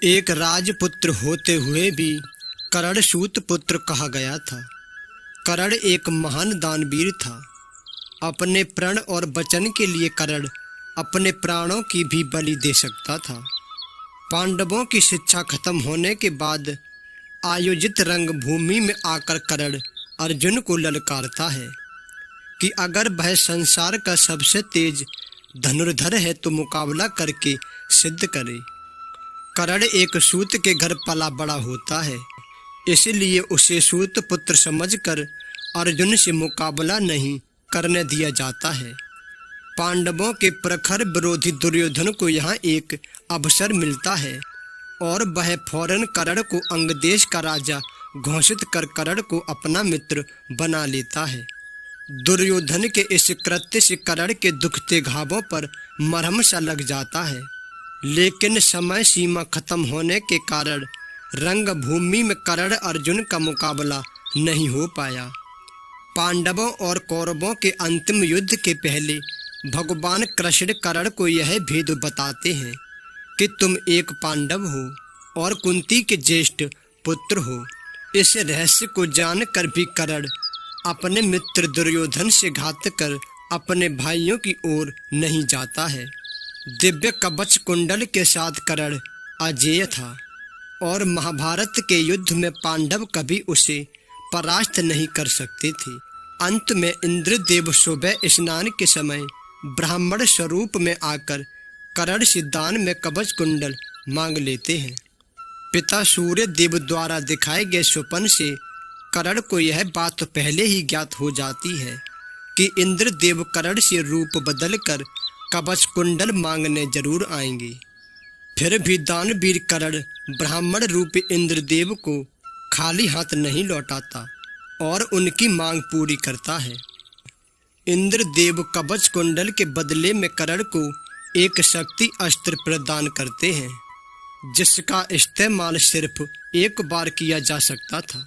एक राजपुत्र होते हुए भी करण सूत पुत्र कहा गया था। करण एक महान दानवीर था। अपने प्रण और वचन के लिए करण अपने प्राणों की भी बलि दे सकता था। पांडवों की शिक्षा खत्म होने के बाद आयोजित रंगभूमि में आकर करण अर्जुन को ललकारता है कि अगर वह संसार का सबसे तेज धनुर्धर है तो मुकाबला करके सिद्ध करे। करण एक सूत के घर पला बड़ा होता है, इसलिए उसे सूत पुत्र समझकर अर्जुन से मुकाबला नहीं करने दिया जाता है। पांडवों के प्रखर विरोधी दुर्योधन को यहाँ एक अवसर मिलता है और वह फौरन करण को अंगदेश का राजा घोषित कर करण को अपना मित्र बना लेता है। दुर्योधन के इस कृत्य से करण के दुखते घावों पर मरहम सा लग जाता है, लेकिन समय सीमा खत्म होने के कारण रंगभूमि में करण अर्जुन का मुकाबला नहीं हो पाया। पांडवों और कौरवों के अंतिम युद्ध के पहले भगवान कृष्ण करण को यह भेद बताते हैं कि तुम एक पांडव हो और कुंती के ज्येष्ठ पुत्र हो। इस रहस्य को जानकर भी करण अपने मित्र दुर्योधन से घात कर अपने भाइयों की ओर नहीं जाता है। दिव्य कवच कुंडल के साथ करण अजेय था और महाभारत के युद्ध में पांडव कभी उसे परास्त नहीं कर सकते थे। अंत में इंद्रदेव सुबह स्नान के समय ब्राह्मण स्वरूप में आकर करण से दान में कवच कुंडल मांग लेते हैं। पिता सूर्य देव द्वारा दिखाए गए स्वप्न से करण को यह बात पहले ही ज्ञात हो जाती है कि इंद्रदेव करण से रूप बदलकर कवच कुंडल मांगने जरूर आएंगे। फिर भी दानवीर करण ब्राह्मण रूप इंद्रदेव को खाली हाथ नहीं लौटाता और उनकी मांग पूरी करता है। इंद्रदेव कवच कुंडल के बदले में करण को एक शक्ति अस्त्र प्रदान करते हैं, जिसका इस्तेमाल सिर्फ एक बार किया जा सकता था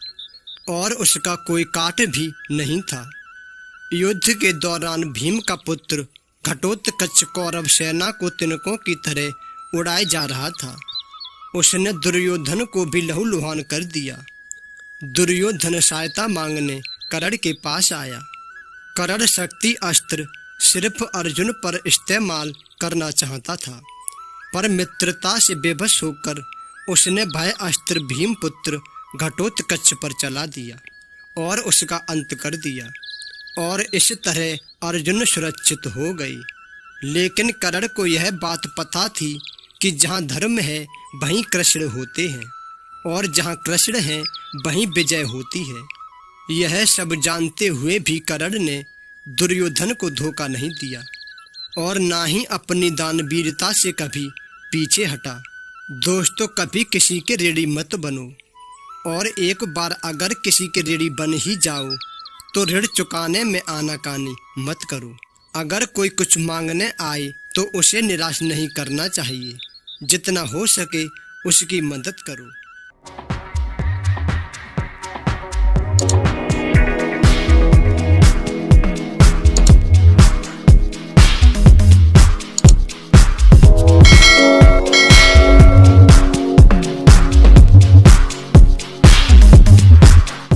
और उसका कोई काट भी नहीं था। युद्ध के दौरान भीम का पुत्र घटोत्कच कौरव सेना को तिनकों की तरह उड़ाए जा रहा था। उसने दुर्योधन को भी लहूलुहान कर दिया। दुर्योधन सहायता मांगने करण के पास आया। करण शक्ति अस्त्र सिर्फ अर्जुन पर इस्तेमाल करना चाहता था, पर मित्रता से बेबस होकर उसने भय अस्त्र भीम पुत्र घटोत्कच पर चला दिया और उसका अंत कर दिया और इस तरह अर्जुन सुरक्षित हो गई। लेकिन करण को यह बात पता थी कि जहाँ धर्म है वहीं कृष्ण होते हैं और जहाँ कृष्ण है वहीं विजय होती है। यह सब जानते हुए भी करण ने दुर्योधन को धोखा नहीं दिया और ना ही अपनी दानवीरता से कभी पीछे हटा। दोस्तों, कभी किसी के ऋणी मत बनो और एक बार अगर किसी के ऋणी बन ही जाओ तो ऋण चुकाने में आनाकानी मत करो। अगर कोई कुछ मांगने आए तो उसे निराश नहीं करना चाहिए। जितना हो सके उसकी मदद करो।